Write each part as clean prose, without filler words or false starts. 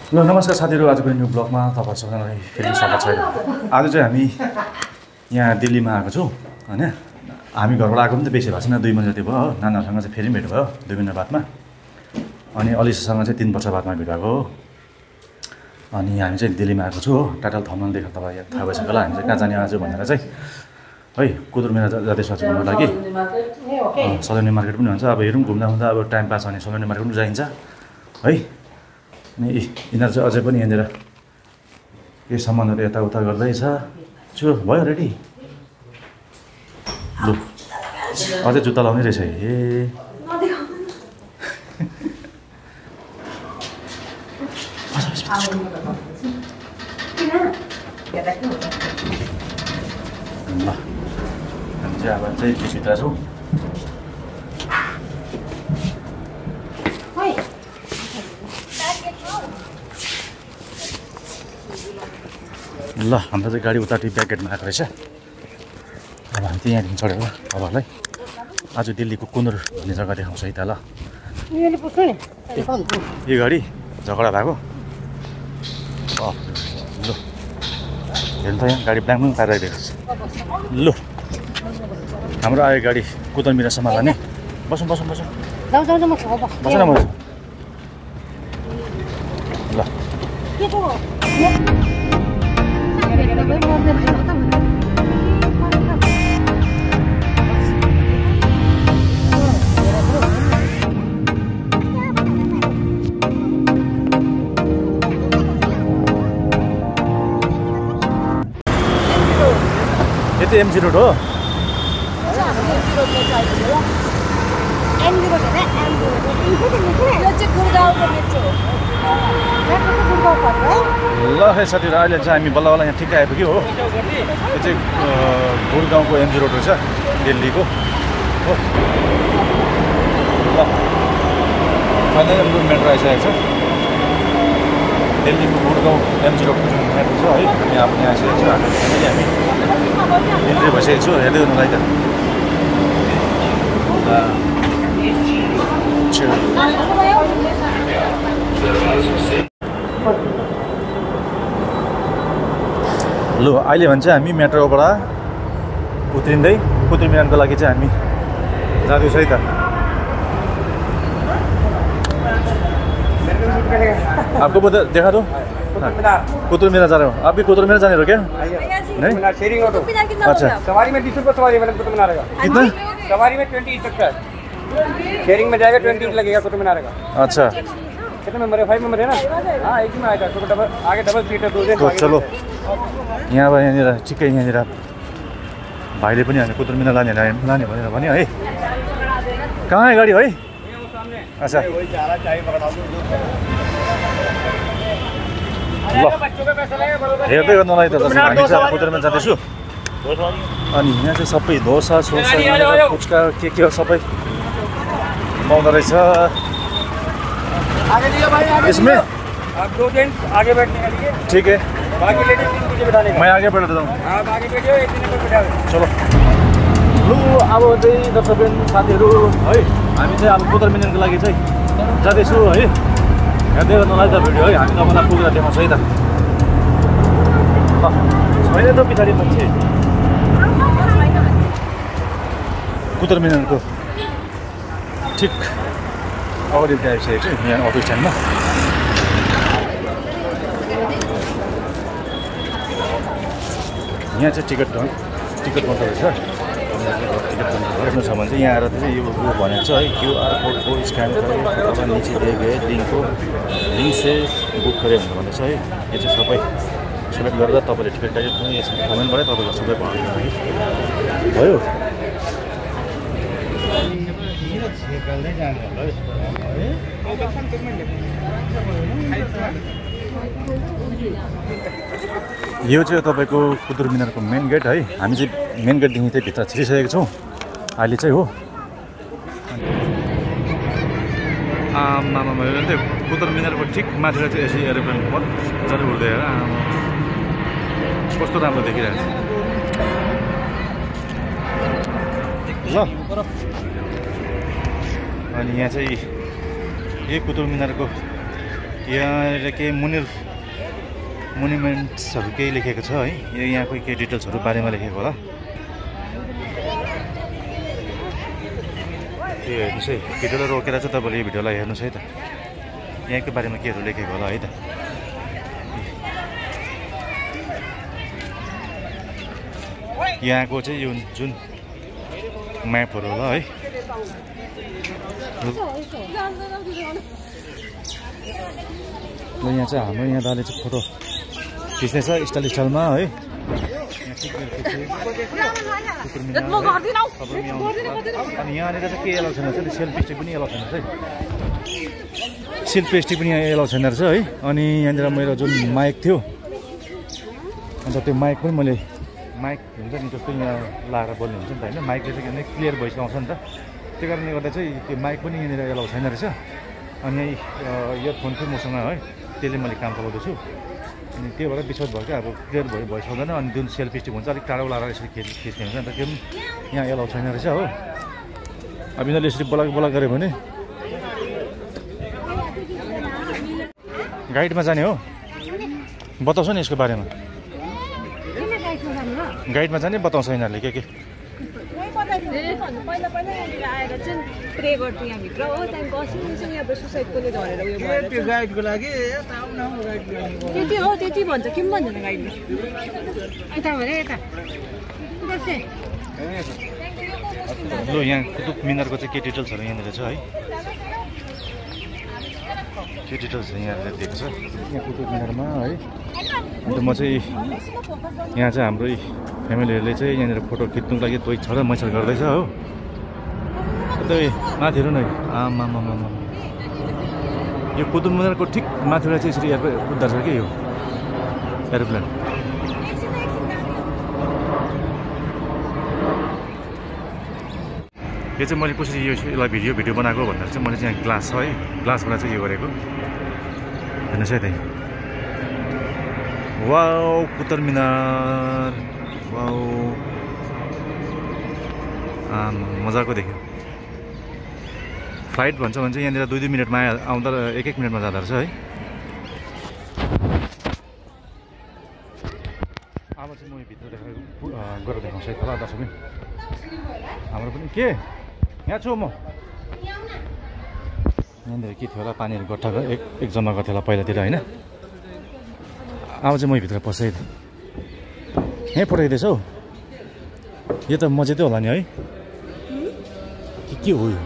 ल नमस्कार साथीहरू, आजको न्यू ब्लगमा तपाईहरु सबैलाई फेरि स्वागत छ। आज चाहिँ हामी यहाँ दिल्लीमा आएको छौँ हैन। हामी घरबाट आएको पनि त बेसी भएको छैन, 2 महिना जति भयो हो। नानासँग चाहिँ फेरि भेट भयो 2 महिना बादमा। अनि अलिसासँग चाहिँ 3 वर्ष बादमा भेट भएको हो। अनि हामी चाहिँ दिल्लीमा आएको छु हो। टाइटल थम्बनेल देखेर तपाईलाई थाहा भइसक्यो होला हामी चाहिँ कहाँ जाने आज भनेर चाहिँ है। कुतुब मिनार जाँदैछ घुम्नको लागि। सलोनी मार्केट पनि हुन्छ। अब हेरौँ घुम्दा घुम्दा अब टाइम पास भने सलोनी मार्केट पनि जाइन्छ है। अनि यिनीहरू चाहिँ अझै पनि यहाँनिर केही सामानहरू यताउता गर्दैछ। छु भयो रेडी। लु अझै जुत्ता लाउने रहेछ ए। ल हामी चाहिँ अब चाहिँ भित्र छौँ। ल हाम्रो चाहिँ गाडी उतापट्टि ब्याक गेटमा आएको रहेछ। अब हामी चाहिँ यहाँदेखि चढेर तपाईँहरूलाई आज दिल्लीको कुनुर भन्ने जग्गा देखाउँछ है त। ल यो गाडी झगडा भएको लु हेर्नु त यहाँ गाडी ब्ल्याङ पनि पारिरहेको छ। लु हाम्रो आयो गाडी कुतुब मिनारसम्म जाने। बसौँ बसौँ बसौँ बस न म ल यति एमजी रोड हो। ल है साथीहरू, अहिले चाहिँ हामी बल्ल बल्ल यहाँ ठिकै आइपुग्यो हो। यो चाहिँ गुडगाउँको एमजी रोड रहेछ दिल्लीको हो। ल फाइनली हाम्रो मेट्रो आइसकेको छ। दिल्लीको गुडगाउँ एमजी रोडको जुन मेट्रो छ है, हामी अब यहाँ आइसकेको छ। फाइनली हामी इन्ट्री भइसकेको छु। हेर्दै गर्नुलाई त लु अहिले भने चाहिँ हामी मेट्रोबाट उत्रिँदै कुतुब मिनारको लागि चाहिँ हामी जाँदैछौँ है त। आपको बता देखा दो कुतुब मिनार जा रहे हो आप भी? कुतुब मिनार जाने हो क्या? नहीं शेयरिंग ऑटो। अच्छा सवारी में 20 रुपये सवारी मतलब कुतुब मीनार का कितना? सवारी में 20 तक का। शेयरिंग में जाएगा 20 लगेगा कुतुब मीनार का। अच्छा कितने मेंबर है? 5 मेंबर है ना। हाँ एक ही में आएगा तो डबल आगे डबल सीट है 2 दिन। तो चलो यहाँ यहाँनिर ठिकै यहाँनिर भाइले पनि हामी कुतुब मिनार लाने भनेर भन्यो है। कहाँ है गाडी है? अच्छा ल हेर्दै गर्नुलाई त हामी चाहिँ कुतुब मिनार जाँदैछु। अनि यहाँ चाहिँ सबै डोसा सोसा पुच्का के हो सबै पाउँदो रहेछ इसमें। आप 2 दिन आगे बैठने के लिए ठीक है। बाकी लेडीज पीछे बैठाने का। मैं आगे बढ़ देता हूँ। आप आगे बैठो, एक दिन पर बैठा। चलो लु अब चाहिँ दर्शकबिन साथीहरू है, हामी चाहिँ अब कुतुब मिनारको लागि चाहिँ जाँदैछु है। हेर्दै गर्नुलाई त भिडियो है, हामी तपाईँलाई पुगेर देखाउँछौँ है त। छैन त पछाडि मान्छे कुतुब मिनारको ठिक अगाडि आइसकेको छु यहाँ अटो स्ट्यान्डमा। यहाँ चाहिँ टिकट काउन्टर रहेछ। टिकट काउन्टर हेर्नु छ भने चाहिँ यहाँ आएर चाहिँ यो भनेको छ है, क्यूआर कोडको स्क्यान गरेर अथवा नीचे दिए गए लिङ्क से बुक गरे भनेर छ है। यो चाहिँ सबै सेलेक्ट गरेर तपाईँले टिकट काट्नु यसमा कमेन्टबाटै तपाईँलाई सबै भयो। यो चाहिँ तपाईँको कुतुब मिनारको मेन गेट है। हामी चाहिँ मेन गेटदेखि चाहिँ भित्र छिरिसकेको छौँ अहिले चाहिँ हो। आमामा कुतुब मिनारको ठिक माथिबाट चाहिँ यसरी एरोप्लेन मजाले उड्दै हेर कस्तो राम्रो देखिरहेको छ। ल अनि यहाँ चाहिँ यही कुतुब मिनारको यहाँ केही मोन्युमेन्ट्सहरू केही लेखेको छ है, यो यहाँको केही डिटेल्सहरू बारेमा लेखेको होला। यो हेर्नुहोस् है, भिडियोलाई रोकेर चाहिँ तपाईँले यो भिडियोलाई हेर्नुहोस् है त, यहाँको बारेमा केहरू लेखेको होला है त। यहाँको चाहिँ यो जुन म्यापहरू होला है, यहाँ चाहिँ हाम्रो यहाँ दाले चाहिँ फोटो खिच्दैछ स्टाइलमा है। अनि यहाँनिर चाहिँ के एलाउ छैन रहेछ, सेल्फी स्टिक पनि एलाउ छैन रहेछ है, सेल्फी स्टिक पनि यहाँ एलाउ छैन रहेछ है। अनि यहाँनिर मेरो जुन माइक थियो, अन्त त्यो माइक पनि मैले माइक हुन्छ नि जस्तो यहाँ लाएर बोल्ने हुन्छ नि त होइन, माइकले चाहिँ किनभने क्लियर भोइस आउँछ नि त, त्यो कारणले गर्दा चाहिँ त्यो माइक पनि यहाँनिर एलाउ छैन रहेछ। अनि इयरफोन थियो मसँग है, त्यसले मैले काम चलाउँदैछु, अनि त्यो भएर विश्वास भयो क्या, अब क्लियर भोइस आउँदैन। अनि जुन सेल्फी स्टिक हुन्छ अलिक टाढो लाएर यसरी खिच्ने हुन्छ नि त, त्यो पनि यहाँ एलाउ छैन रहेछ हो। अब यिनीहरूले यसरी बोला गऱ्यो भने गाइडमा जाने हो, बताउँछ नि यसको बारेमा, गाइडमा जाने बताउँछ यिनीहरूले के पहिला आएर चाहिँ प्रे गर्थ्यो यहाँभित्र हो, त्यहाँदेखि अस्तिसम्म यहाँ सुसाइडकोले झरेर उयो भयो गाइडको लागि त्यति हो, त्यति भन्छ के पनि भन्दैन गाइडले। यता भने यता ल यहाँ कुतुब मिनारको चाहिँ के डिटेल्सहरू यहाँनिर छ है, के डिटेल्सहरू यहाँनिर दिएको छ यहाँ कुतुब मिनारमा है। अन्त म चाहिँ यहाँ चाहिँ हाम्रो फ्यामिलीहरूले चाहिँ यहाँनिर फोटो खिच्नुको लागि कोही छ र मैछर गर्दैछ हो। अन्त माथि हेर्नु न, आमामा यो कुतुब मिनारको ठिक माथिबाट चाहिँ यसरी उद्धार छ कि यो एरोप्लेन। यो चाहिँ मैले कसरी यसलाई भिडियो बनाएको भनेर चाहिँ मैले चाहिँ यहाँ ग्लास छ है, ग्लासबाट चाहिँ यो गरेको हेर्नुहोस् है। त्यही वाउ कुतुब मिनार, वाउ मजाको देख्यो। फ्लाइट भन्छ भने चाहिँ यहाँनिर 2-2 मिनटमा आउँदा 1-1 मिनटमा जाँदो रहेछ है। अब चाहिँ म भित्र गरेर देखाउँछु है तल दर्शक। हाम्रो पनि के यहाँ छु म, यहाँनिर के थियो होला पानीहरू गट्टा एक जम्मा गर्थ्यो होला पहिलातिर होइन। अब चाहिँ म भित्र पसेँ, यहीँ पठाइदिएछ हौ, यो त मजेदै होला नि है, के हो यो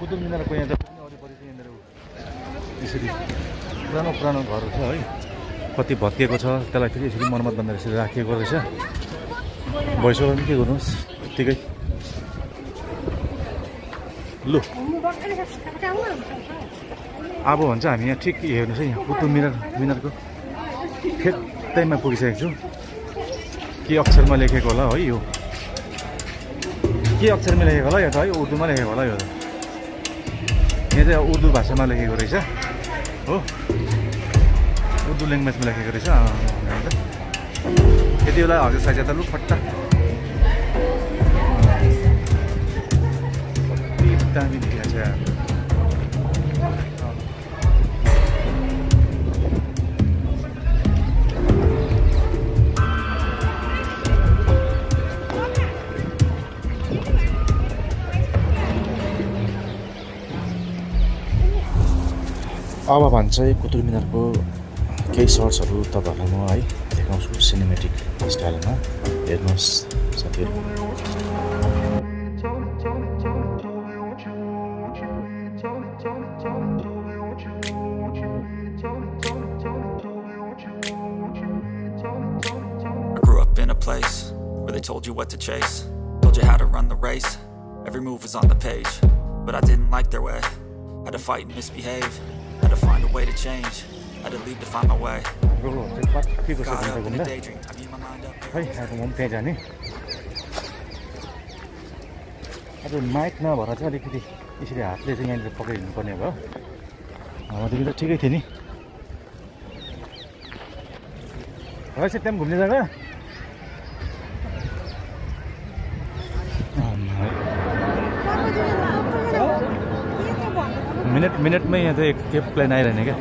कुतुब मिनारको यहाँ जति पनि वरिपरि चाहिँ यहाँनिर यसरी पुरानो घरहरू छ है, कति भत्किएको छ त्यसलाई फेरि यसरी मर्मत भनेर यसरी राखिएको रहेछ। भोइस ओभर पनि के गर्नुहोस् यत्तिकै। लु अब भन्छ हामी यहाँ ठिक हेर्नुहोस् है, यहाँ कुतुब मिनारको ठेट्टैमा पुगिसकेको छु। के अक्षरमा लेखेको होला है, यो के अक्षरमा लेखेको होला यो त है, उर्दूमा लेखेको होला यो त, यहाँ चाहिँ उर्दू भाषामा लेखेको रहेछ हो, उर्दू ल्याङ्ग्वेजमा लेखेको रहेछ। यति बेला हजुर साइज त लु फट्टा दामी देखिएको छ। अब भन्छ कुतुब मिनारको केही सर्ट्सहरू तपाईँहरूलाई म है देखाउँछु सिनेमेटिक स्टाइलमा, हेर्नुहोस् साथीहरू। Place where they told you what to chase, told you how to run the race, every move was on the page, but I didn't like their way, had to fight and misbehave, had to find a way to change, had to leave to find my way, got up in a daydream, I beat my mind up. अब mic नभएर चाहिँ अलिकति यसरी हातले चाहिँ यहाँनिर पक्रिनु पर्ने भयो, हाम्रोदेखि त ठिकै थियो नि रहेछ। त्यहाँ घुम्ने जग्गा मिनटमै यहाँ त एक खेप प्लेन आइरहने क्या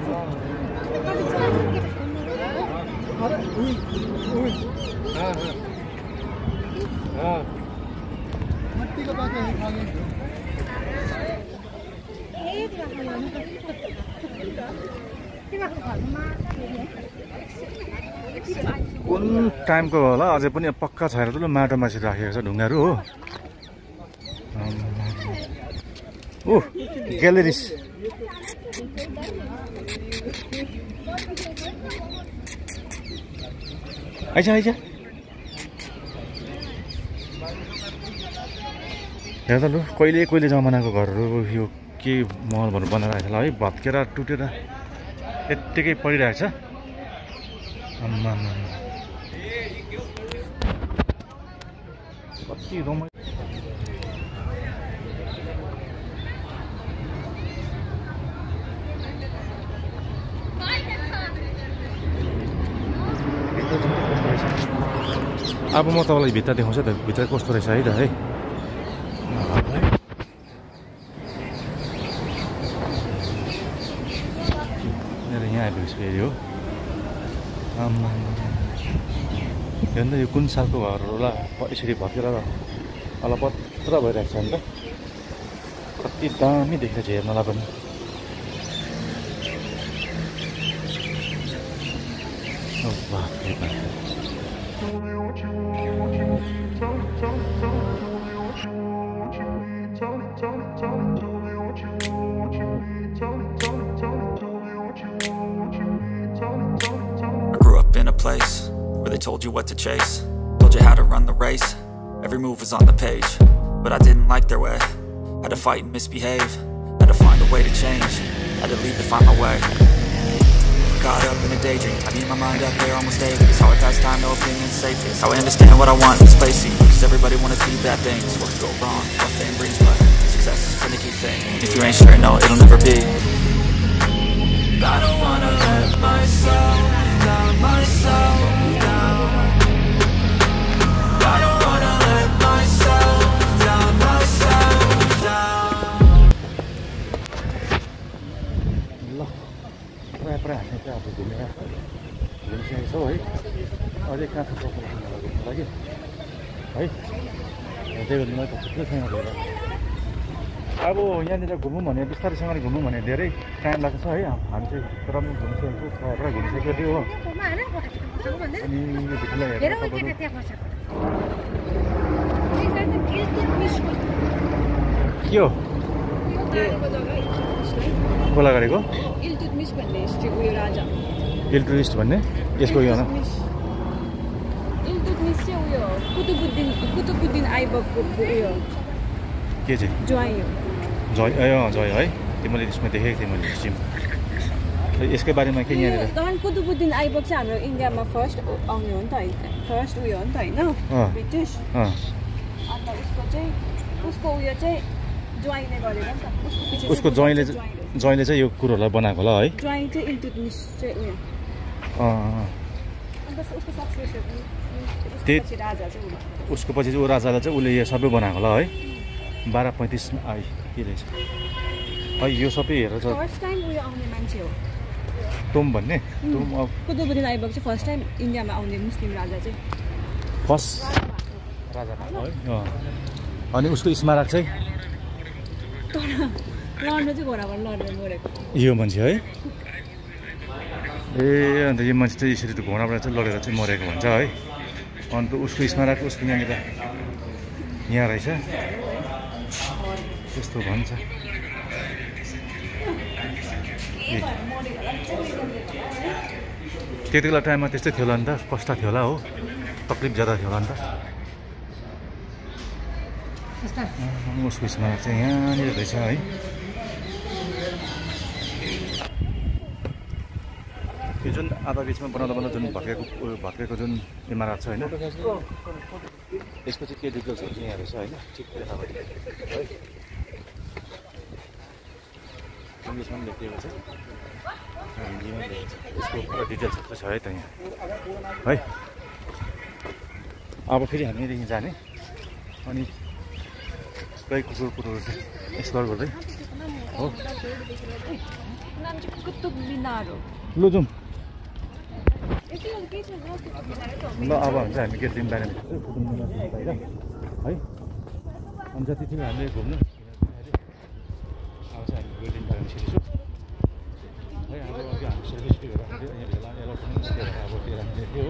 कुन टाइमको होला अझै पनि पक्का छैन ठुलो माटो मासी राखेको छ ढुङ्गाहरू हो ओ ग्यालेरिस आइज आइज हेर त लु कहिले जमानाको घरहरू यो के महलहरू बनाएर आएको छ है भत्केर टुटेर यत्तिकै पडिरहेको छ आम्मा कति रमाइलो अब म तपाईँलाई भित्र देखाउँछु त भित्र कस्तो रहेछ है त है यहाँ आइपुगेछ फेरि हो आम्मा हेर्नु यो कुन सालको घरहरू होला यसरी भत्केर अलपत्र भइरहेको छ नि त कति दामी देखेको छ हेर्नलाई पनि Place where they told you what to chase, told you how to run the race. Every move was on the page, but I didn't like their way. Had to fight and misbehave, had to find a way to change, had to leave to find my way. Caught up in a daydream, I beat my mind up there almost daily. It's how I pass time, no opinions safe. It's how I understand what I want in this place. Cause everybody wanna do bad things. What could go wrong, what fame brings, but success is a finicky thing. If you ain't sure, no, it'll never be. I don't wanna let myself down, myself down. I don't wanna let myself down, myself down. ल प्रायः हामी चाहिँ अब घुमिसकेको छौँ है अझै कहाँ छ घुम्नुको लागि है देवलीमा त थुप्रै छैन गएर अब यहाँनिर घुमौँ भने बिस्तारैसँगले घुमौँ भने धेरै टाइम लाग्छ है हामी चाहिँ तर पनि घुमिसकेको छु प्रायः घुमिसकेको थियो हो अनि यो भित्रलाई हेरेर के हो खोला गरेको इल्तुतमिस भन्ने उयो राजा इल्तुतमिस भन्ने यसको यो इल्तुतमिस चाहिँ उयो कुतुबुद्दिन आइबकको उयो के चाहिँ ज्वाइँ हो जय जय है त्यो मैले त्यसमा देखेको थिएँ मैले सिम यसकै बारेमा के यहाँनिर कुतुबुद्दिन आइबक चाहिँ हाम्रो इन्डियामा फर्स्ट आउने हो नि त फर्स्ट उयो हो नि त होइन ब्रिटिस अन्त उसको उयो चाहिँ ज्वाइँले गरेर नि त उसको ज्वाइँले चाहिँ यो कुरोहरूलाई बनाएको होला है ज्वाइँ चाहिँ इल्तुतमिस चाहिँ उयो अन्त उसको सक्सेसर राजा चाहिँ उसको पछि चाहिँ ऊ राजालाई चाहिँ उसले यो सबै बनाएको होला है 1235 आई के रहेछ है यो सबै हेरेर चाहिँ फर्स्ट टाइम उयो आउने मान्छे हो तुम भन्ने तुम अब कुतुबुद्दिन आइबक चाहिँ फर्स्ट टाइम इन्डियामा आउने मुस्लिम राजा चाहिँ फर्स्ट राजा है अनि उसको स्मारक चाहिँ लड्नु चाहिँ घोडाबाट लडेर मरेको यो मान्छे है ए अन्त यो मान्छे चाहिँ यसरी त घोडाबाट चाहिँ लडेर चाहिँ मरेको भन्छ है अन्त उसको स्मारक उसको यहाँनिर यहाँ रहेछ त्यस्तो भन्छ त्यति बेला टाइममा त्यस्तै थियो होला नि त कष्ट थियो होला हो तकलिफ ज्यादा थियो होला नि त उसको स्मारक चाहिँ यहाँनिर रहेछ है यो जुन आधा बिचमा बनाउँदा जुन भत्केको जुन इमारत छ होइन यसको चाहिँ के डिटेल्सहरू चाहिँ यहाँ रहेछ होइन ठिक है इङ्ग्लिसमा पनि लेखिएको छ हिन्दीमा पनि लेखेको छ यसको पुरा डिटेल्सहरू चाहिँ छ है त यहाँ है अब फेरि हामी यहाँदेखि जाने अनि कहीँ कुरोहरू एक्सप्लोर गर्दै हो नाम चाहिँ कुतुब मिनार हो लु जाउँ यति के छ कुतुब मिनार त ल अब हुन्छ हामी गेट दिन बाहिर कुतुब मिनार बाहिर है अनि जति थियो हामीले घुम्नु अब चाहिँ हामी गेट दिन बाहिर निस्किन्छौँ है अब अघि हामी सर्भिस गरेर अब त्यो हामीले थियो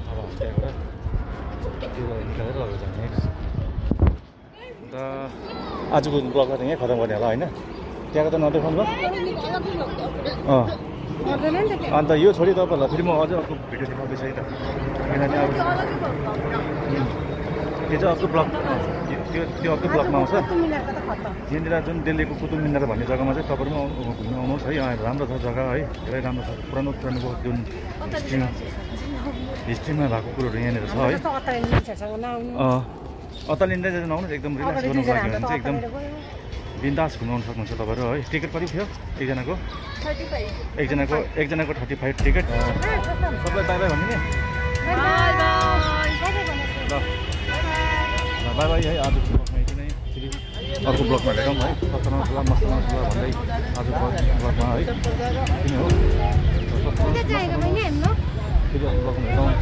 अब हामी त्यहाँबाट त्यो निकालेर लगेर जाने अन्त आजको ब्लगलाई त यहीँ खतम गर्ने होला होइन त्यहाँको त नदेखाउनु भयो अन्त यो छोडी तपाईँहरूलाई फेरि म अझ अर्को भिडियो देखाउँदैछ है त किनभने अब त्यो चाहिँ अर्को ब्लग त्यो अर्को ब्लगमा आउँछ यहाँनिर जुन दिल्लीको कुतुब मिनार भन्ने जग्गामा चाहिँ तपाईँहरू पनि घुम्नु आउनुहोस् है राम्रो छ जग्गा है धेरै राम्रो छ पुरानो जुन हिस्ट्रीमा भएको कुरोहरू यहाँनिर छ है अत्तालिँदै नआउनुहोस् एकदम रिल्याक्स गर्नुको लागि भने चाहिँ एकदम बिन्दास घुमाउनु सक्नुहुन्छ तपाईँहरू है टिकट कति थियो एकजनाको 35 टिकट सबै बाई बाई भन्ने नि ल बाई बाई है आजको ब्लगमा यति नै फेरि अर्को ब्लगमा भेटौँ है सस्तो नसला मस्त नसला भन्दै आजको ब्लगमा है किन हो फेरि अर्को ब्लगमा भेटौँ है